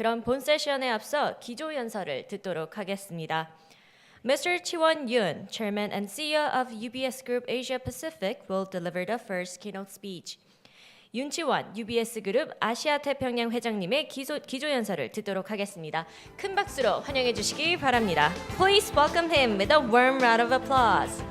그럼 본 세션에 앞서 기조연설을 듣도록 하겠습니다. Mr. Chiwon Yoon, Chairman and CEO of UBS그룹 Asia Pacific, will deliver the first keynote speech. 윤치원 UBS그룹 아시아 태평양 회장님의 기조연설을 듣도록 하겠습니다. 큰 박수로 환영해 주시기 바랍니다. Please welcome him with a warm round of applause.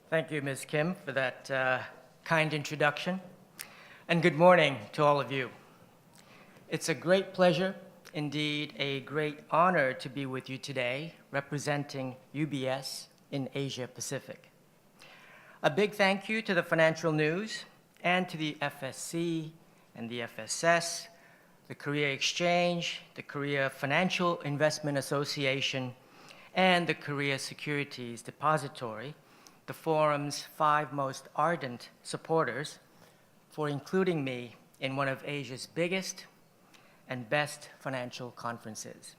Thank you, Ms. Kim, for that kind introduction. And good morning to all of you. It's a great pleasure, indeed a great honor to be with you today, representing UBS in Asia Pacific. A big thank you to the Financial News and to the FSC and the FSS, the Korea Exchange, the Korea Financial Investment Association, and the Korea Securities Depository, the forum's 5 most ardent supporters, for including me in one of Asia's biggest and best financial conferences.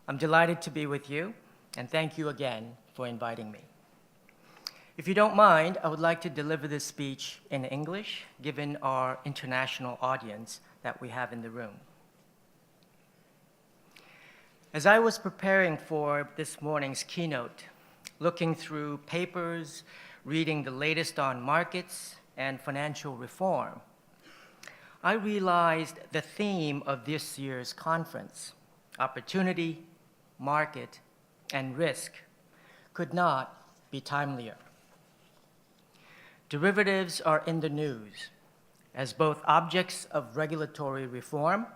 I'm delighted to be with you, and thank you again for inviting me. If you don't mind, I would like to deliver this speech in English, given our international audience that we have in the room. As I was preparing for this morning's keynote, looking through papers, reading the latest on markets and financial reform, I realized the theme of this year's conference, opportunity, market, and risk, could not be timelier. Derivatives are in the news as both objects of regulatory reform,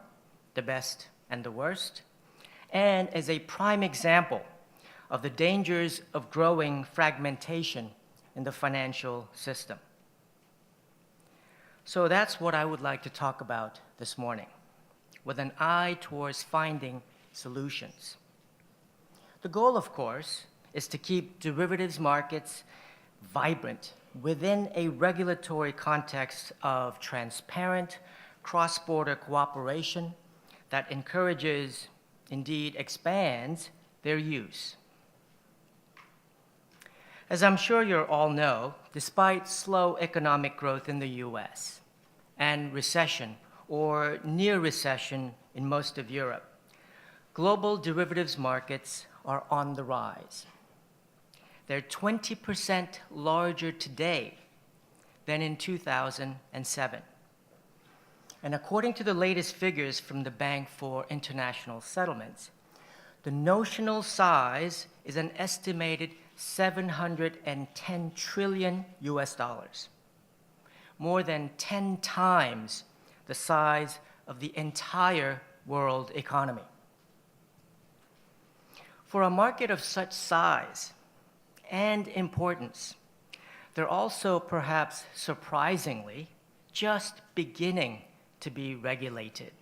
the best and the worst, and as a prime example of the dangers of growing fragmentation in the financial system. So that's what I would like to talk about this morning, with an eye towards finding solutions. The goal, of course, is to keep derivatives markets vibrant within a regulatory context of transparent, cross-border cooperation that encourages, indeed expands, their use. As I'm sure you all know, despite slow economic growth in the US and recession or near recession in most of Europe, global derivatives markets are on the rise. They're 20% larger today than in 2007. And according to the latest figures from the Bank for International Settlements, the notional size is an estimated $710 trillion, more than 10 times the size of the entire world economy. For a market of such size and importance, they're also perhaps surprisingly just beginning to be regulated.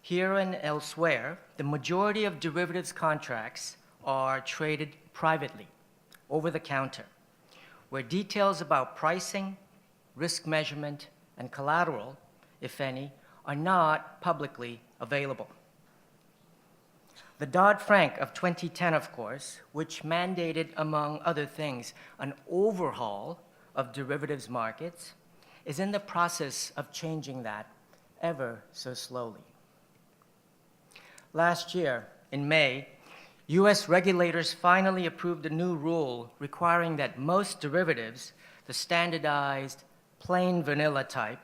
Here and elsewhere, the majority of derivatives contracts are traded privately, over the counter, where details about pricing, risk measurement, and collateral, if any, are not publicly available. The Dodd-Frank of 2010, of course, which mandated, among other things, an overhaul of derivatives markets, is in the process of changing that ever so slowly. Last year, in May, US regulators finally approved a new rule requiring that most derivatives, the standardized plain vanilla type,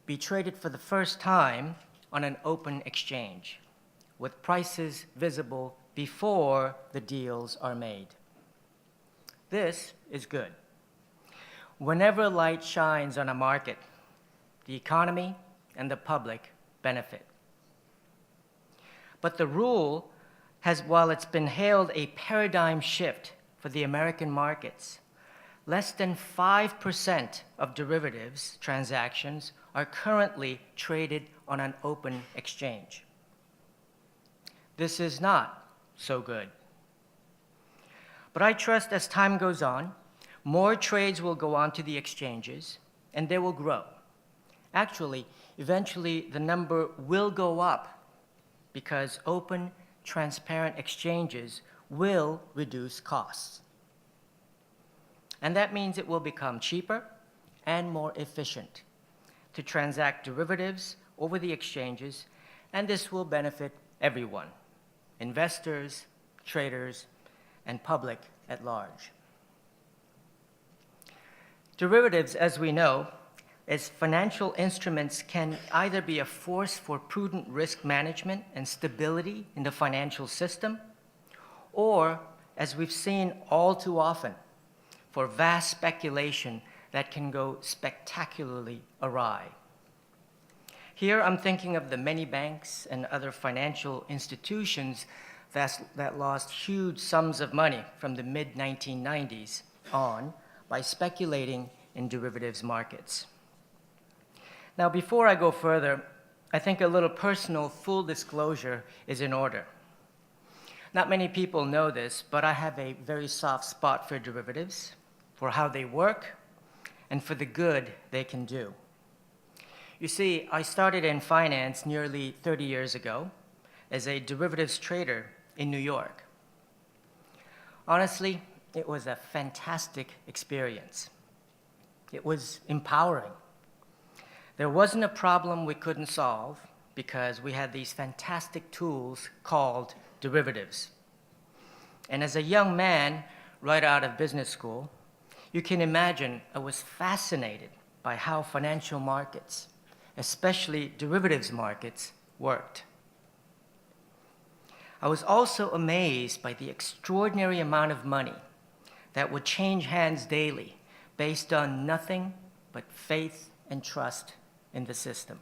be traded for the first time on an open exchange, with prices visible before the deals are made. This is good. Whenever light shines on a market, the economy and the public benefit. But the rule has, while it's been hailed a paradigm shift for the American markets, less than 5% of derivatives transactions are currently traded on an open exchange. This is not so good. But I trust as time goes on, more trades will go onto the exchanges, and they will grow. Actually, eventually the number will go up because open, transparent exchanges will reduce costs. And that means it will become cheaper and more efficient to transact derivatives over the exchanges, and this will benefit everyone, investors, traders, and public at large. Derivatives, as we know, as financial instruments can either be a force for prudent risk management and stability in the financial system, or, as we've seen all too often, for vast speculation that can go spectacularly awry. Here I'm thinking of the many banks and other financial institutions that lost huge sums of money from the mid-1990s on by speculating in derivatives markets. Now, before I go further, I think a little personal full disclosure is in order. Not many people know this, but I have a very soft spot for derivatives, for how they work, and for the good they can do. You see, I started in finance nearly 30 years ago as a derivatives trader in New York. Honestly, it was a fantastic experience. It was empowering. There wasn't a problem we couldn't solve because we had these fantastic tools called derivatives. And as a young man right out of business school, you can imagine I was fascinated by how financial markets, especially derivatives markets, worked. I was also amazed by the extraordinary amount of money that would change hands daily based on nothing but faith and trust in the system.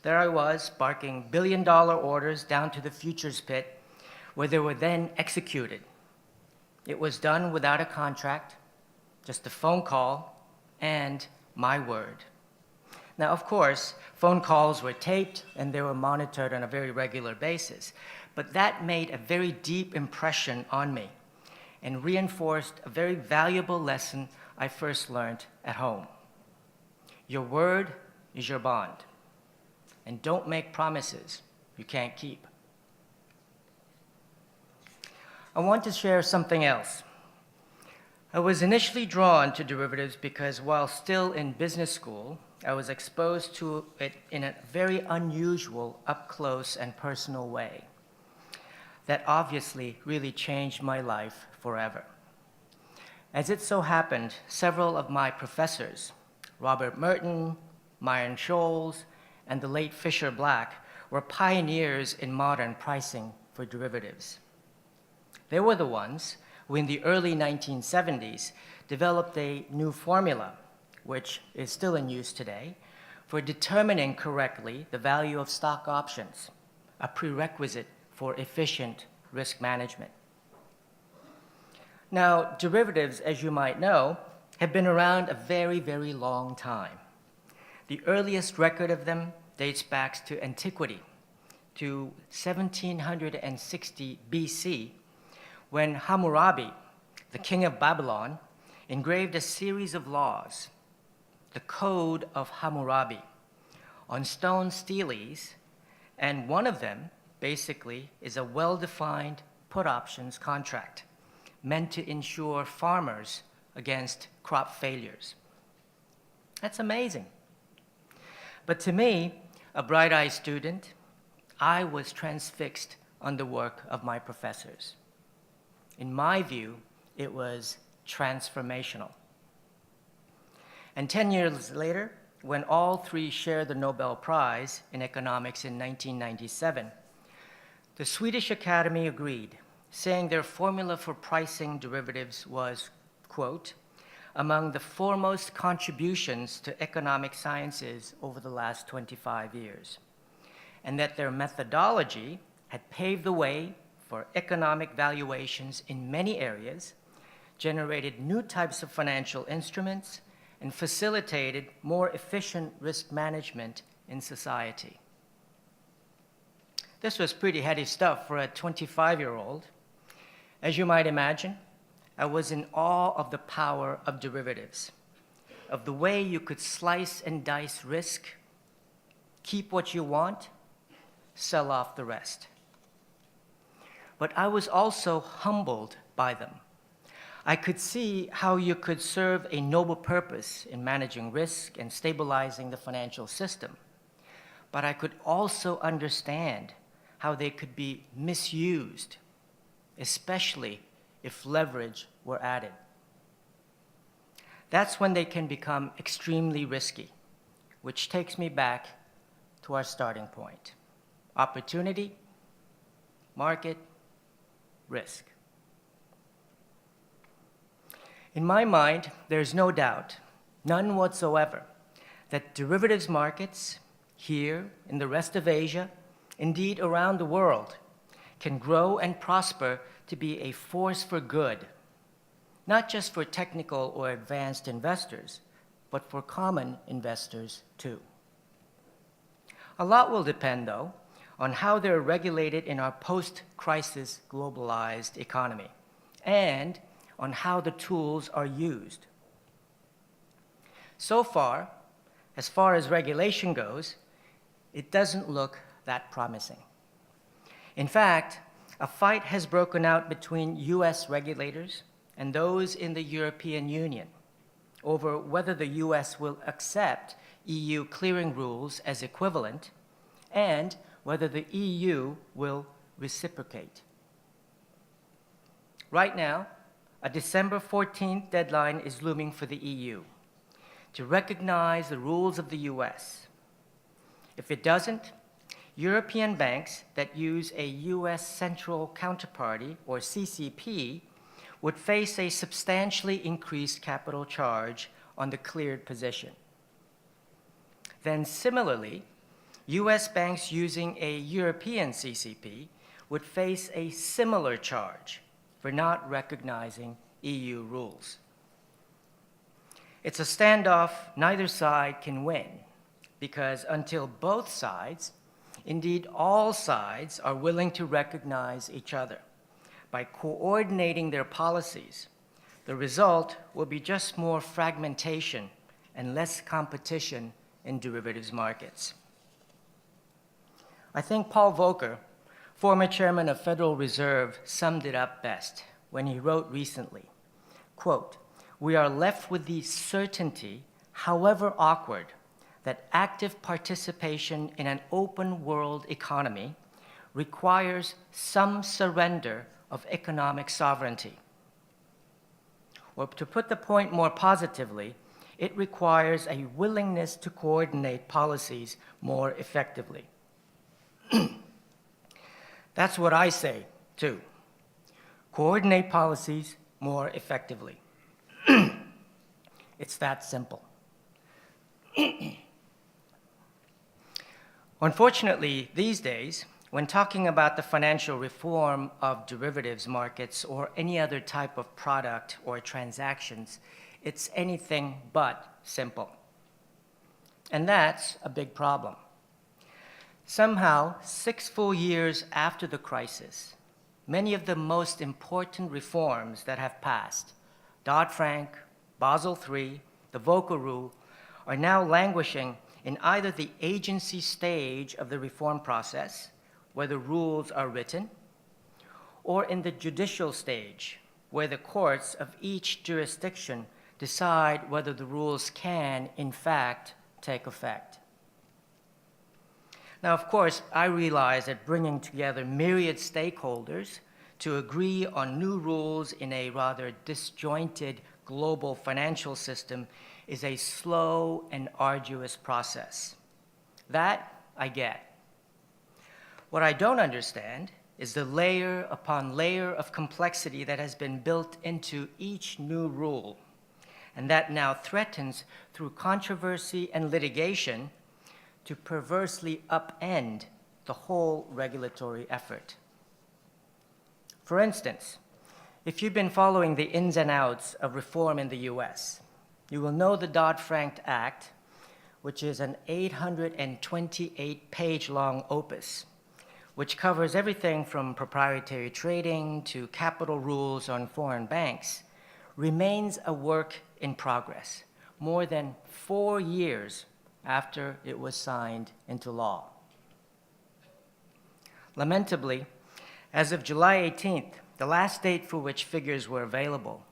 There I was, barking billion-dollar orders down to the futures pit, where they were then executed. It was done without a contract, just a phone call, and my word. Now, of course, phone calls were taped and they were monitored on a very regular basis, but that made a very deep impression on me and reinforced a very valuable lesson I first learned at home. Your word is your bond, and don't make promises you can't keep. I want to share something else. I was initially drawn to derivatives because while still in business school, I was exposed to it in a very unusual, up-close and personal way that obviously really changed my life forever. As it so happened, several of my professors, Robert Merton, Myron Scholes, and the late Fisher Black, were pioneers in modern pricing for derivatives. They were the ones who in the early 1970s developed a new formula, which is still in use today, for determining correctly the value of stock options, a prerequisite for efficient risk management. Now, derivatives, as you might know, have been around a very, very long time. The earliest record of them dates back to antiquity, to 1760 BC, when Hammurabi, the king of Babylon, engraved a series of laws, the Code of Hammurabi, on stone steles, and one of them basically is a well-defined put options contract meant to insure farmers against crop failures. That's amazing. But to me, a bright-eyed student, I was transfixed on the work of my professors. In my view, it was transformational. And 10 years later, when all three shared the Nobel Prize in economics in 1997, the Swedish Academy agreed, saying their formula for pricing derivatives was, quote, among the foremost contributions to economic sciences over the last 25 years, and that their methodology had paved the way for economic valuations in many areas, generated new types of financial instruments, and facilitated more efficient risk management in society. This was pretty heady stuff for a 25-year-old. As you might imagine, I was in awe of the power of derivatives, of the way you could slice and dice risk, keep what you want, sell off the rest. But I was also humbled by them. I could see how you could serve a noble purpose in managing risk and stabilizing the financial system. But I could also understand how they could be misused, especially if leverage were added. That's when they can become extremely risky, which takes me back to our starting point. Opportunity, market, risk. In my mind, there's no doubt, none whatsoever, that derivatives markets here, in the rest of Asia, indeed around the world, can grow and prosper to be a force for good, not just for technical or advanced investors, but for common investors too. A lot will depend, though, on how they're regulated in our post-crisis globalized economy, and on how the tools are used. So far as regulation goes, it doesn't look that promising. In fact, a fight has broken out between US regulators and those in the European Union over whether the US will accept EU clearing rules as equivalent and whether the EU will reciprocate. Right now, a December 14th deadline is looming for the EU to recognize the rules of the US. If it doesn't, European banks that use a US central counterparty, or CCP, would face a substantially increased capital charge on the cleared position. Then similarly, US banks using a European CCP would face a similar charge for not recognizing EU rules. It's a standoff neither side can win, because until both sides, indeed all sides, are willing to recognize each other by coordinating their policies, the result will be just more fragmentation and less competition in derivatives markets. I think Paul Volcker, former chairman of Federal Reserve, summed it up best when he wrote recently, quote, "We are left with the certainty, however awkward, that active participation in an open world economy requires some surrender of economic sovereignty. Or to put the point more positively, it requires a willingness to coordinate policies more effectively." That's what I say, too. Coordinate policies more effectively. It's that simple. Unfortunately, these days, when talking about the financial reform of derivatives markets or any other type of product or transactions, it's anything but simple. And that's a big problem. Somehow, 6 full years after the crisis, many of the most important reforms that have passed, Dodd-Frank, Basel III, the Volcker Rule, are now languishing in either the agency stage of the reform process, where the rules are written, or in the judicial stage, where the courts of each jurisdiction decide whether the rules can, in fact, take effect. Now, of course, I realize that bringing together myriad stakeholders to agree on new rules in a rather disjointed global financial system is a slow and arduous process. That I get. What I don't understand is the layer upon layer of complexity that has been built into each new rule, and that now threatens, through controversy and litigation, to perversely upend the whole regulatory effort. For instance, if you've been following the ins and outs of reform in the US, you will know the Dodd-Frank Act, which is an 828-page long opus, which covers everything from proprietary trading to capital rules on foreign banks, remains a work in progress, more than 4 years after it was signed into law. Lamentably, as of July 18th, the last date for which figures were available,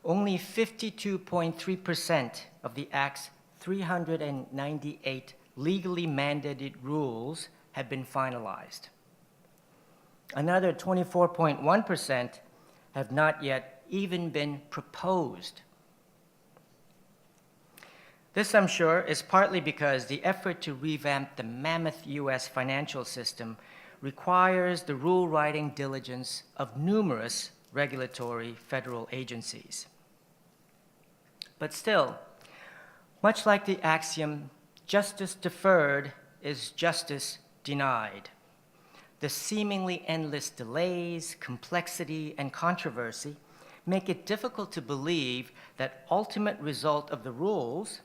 only 52.3% of the Act's 398 legally mandated rules have been finalized. Another 24.1% have not yet even been proposed. This, I'm sure, is partly because the effort to revamp the mammoth US financial system requires the rule-writing diligence of numerous regulatory federal agencies. But still, much like the axiom, justice deferred is justice denied, the seemingly endless delays, complexity, and controversy make it difficult to believe that ultimate result of the rules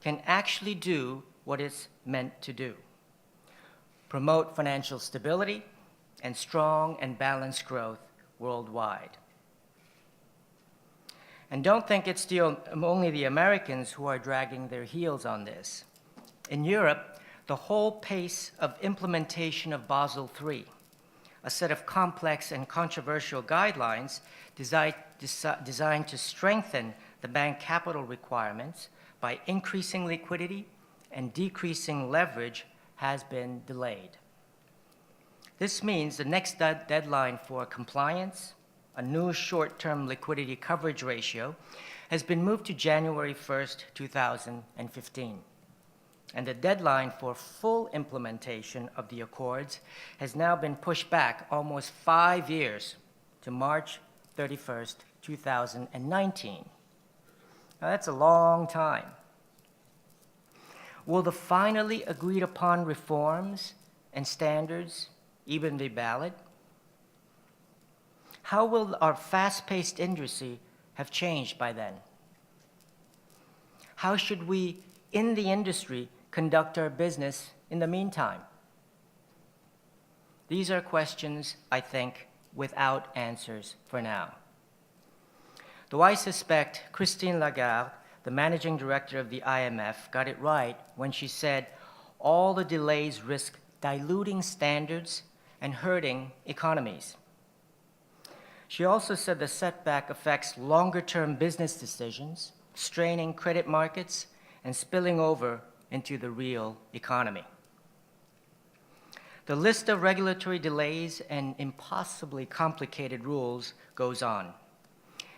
can actually do what it's meant to do: promote financial stability and strong and balanced growth worldwide. And don't think it's only the Americans who are dragging their heels on this. In Europe, the whole pace of implementation of Basel III, a set of complex and controversial guidelines designed to strengthen the bank capital requirements by increasing liquidity and decreasing leverage, has been delayed. This means the next deadline for compliance, a new short-term liquidity coverage ratio, has been moved to January 1st, 2015. And the deadline for full implementation of the accords has now been pushed back almost 5 years to March 31st, 2019. Now, that's a long time. Will the finally agreed upon reforms and standards even be valid? How will our fast-paced industry have changed by then? How should we in the industry conduct our business in the meantime? These are questions, I think, without answers for now. Though I suspect Christine Lagarde, the managing director of the IMF, got it right when she said all the delays risk diluting standards and hurting economies. She also said the setback affects longer-term business decisions, straining credit markets, and spilling over into the real economy. The list of regulatory delays and impossibly complicated rules goes on.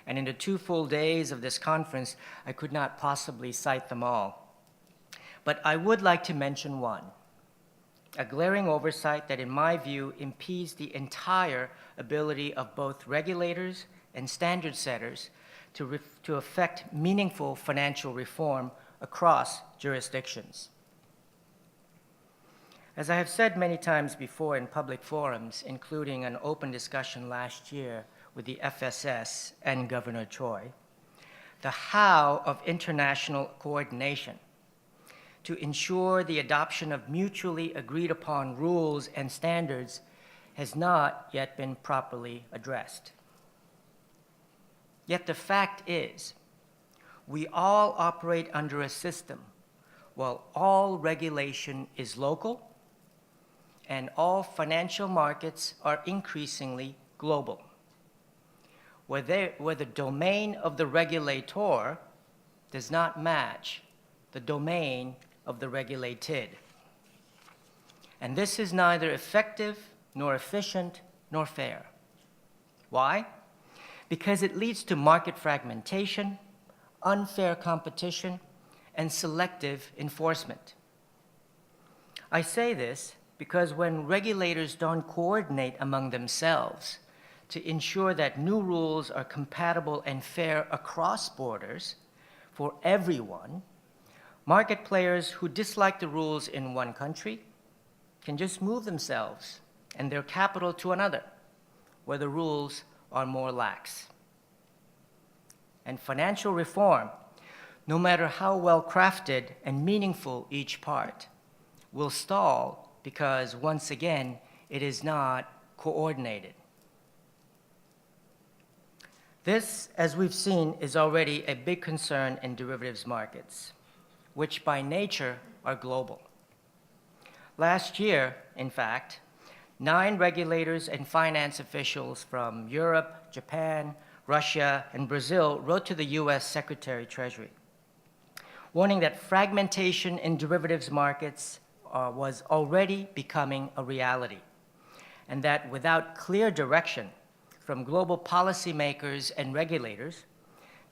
And in the 2 full days of this conference, I could not possibly cite them all. But I would like to mention one, a glaring oversight that, in my view, impedes the entire ability of both regulators and standard setters to effect meaningful financial reform across jurisdictions. As I have said many times before in public forums, including an open discussion last year with the FSS and Governor Choi, the how of international coordination to ensure the adoption of mutually agreed upon rules and standards has not yet been properly addressed. Yet the fact is, we all operate under a system while all regulation is local and all financial markets are increasingly global, where the domain of the regulator does not match the domain of the regulated. And this is neither effective nor efficient nor fair. Why? Because it leads to market fragmentation, unfair competition, and selective enforcement. I say this because when regulators don't coordinate among themselves to ensure that new rules are compatible and fair across borders for everyone, market players who dislike the rules in one country can just move themselves and their capital to another, where the rules are more lax. And financial reform, no matter how well crafted and meaningful each part, will stall because, once again, it is not coordinated. This, as we've seen, is already a big concern in derivatives markets, which by nature are global. Last year, in fact, 9 regulators and finance officials from Europe, Japan, Russia, and Brazil wrote to the US Secretary Treasury, warning that fragmentation in derivatives markets was already becoming a reality, and that without clear direction from global policymakers and regulators,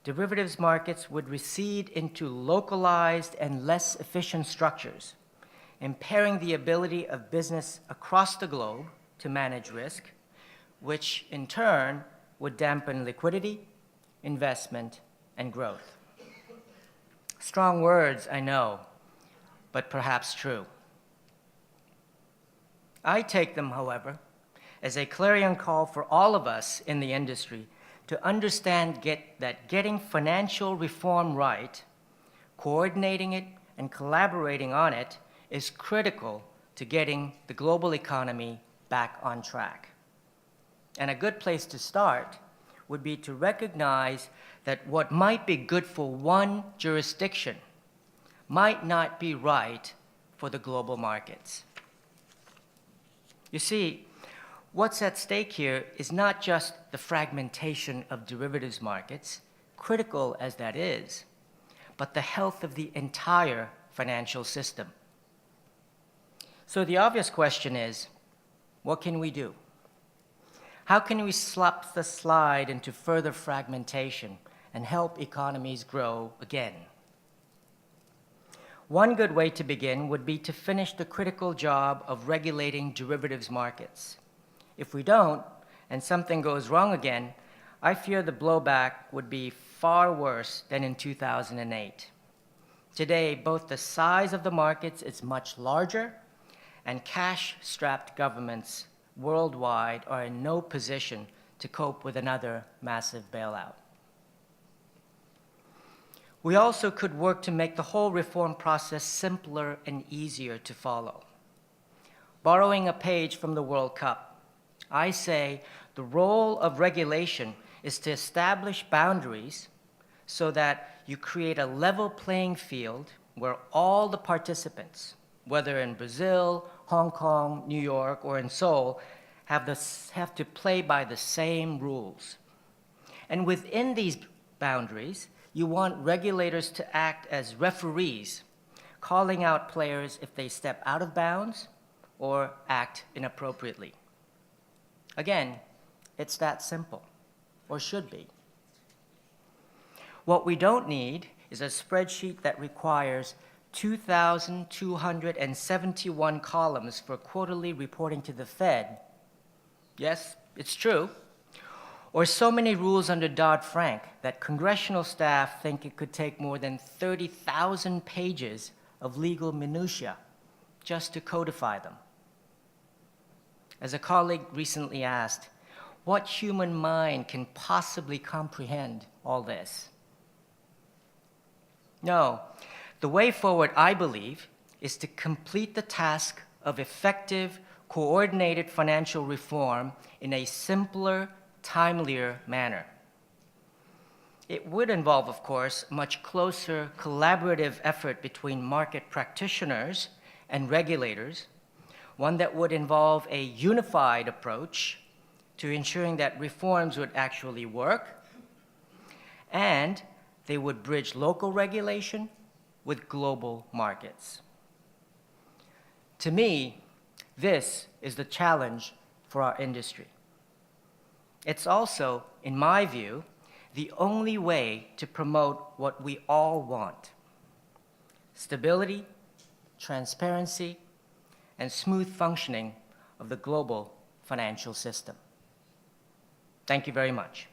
derivatives markets would recede into localized and less efficient structures, impairing the ability of business across the globe to manage risk, which in turn would dampen liquidity, investment, and growth. Strong words, I know, but perhaps true. I take them, however, as a clarion call for all of us in the industry to understand that getting financial reform right, coordinating it, and collaborating on it is critical to getting the global economy back on track. And a good place to start would be to recognize that what might be good for one jurisdiction might not be right for the global markets. You see, what's at stake here is not just the fragmentation of derivatives markets, critical as that is, but the health of the entire financial system. So the obvious question is, what can we do? How can we stop the slide into further fragmentation and help economies grow again? One good way to begin would be to finish the critical job of regulating derivatives markets. If we don't, and something goes wrong again, I fear the blowback would be far worse than in 2008. Today, both the size of the markets is much larger, and cash-strapped governments worldwide are in no position to cope with another massive bailout. We also could work to make the whole reform process simpler and easier to follow. Borrowing a page from the World Cup, I say the role of regulation is to establish boundaries so that you create a level playing field where all the participants, whether in Brazil, Hong Kong, New York, or in Seoul, have to play by the same rules. And within these boundaries, you want regulators to act as referees, calling out players if they step out of bounds or act inappropriately. Again, it's that simple, or should be. What we don't need is a spreadsheet that requires 2,271 columns for quarterly reporting to the Fed. Yes, it's true. Or so many rules under Dodd-Frank that congressional staff think it could take more than 30,000 pages of legal minutia just to codify them. As a colleague recently asked, what human mind can possibly comprehend all this? No, the way forward, I believe, is to complete the task of effective, coordinated financial reform in a simpler, timelier manner. It would involve, of course, much closer collaborative effort between market practitioners and regulators, one that would involve a unified approach to ensuring that reforms would actually work, and they would bridge local regulation with global markets. To me, this is the challenge for our industry. It's also, in my view, the only way to promote what we all want: stability, transparency, and smooth functioning of the global financial system. Thank you very much.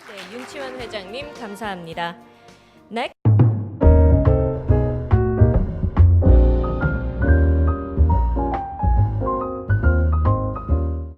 네, 윤치원 회장님 감사합니다. Next.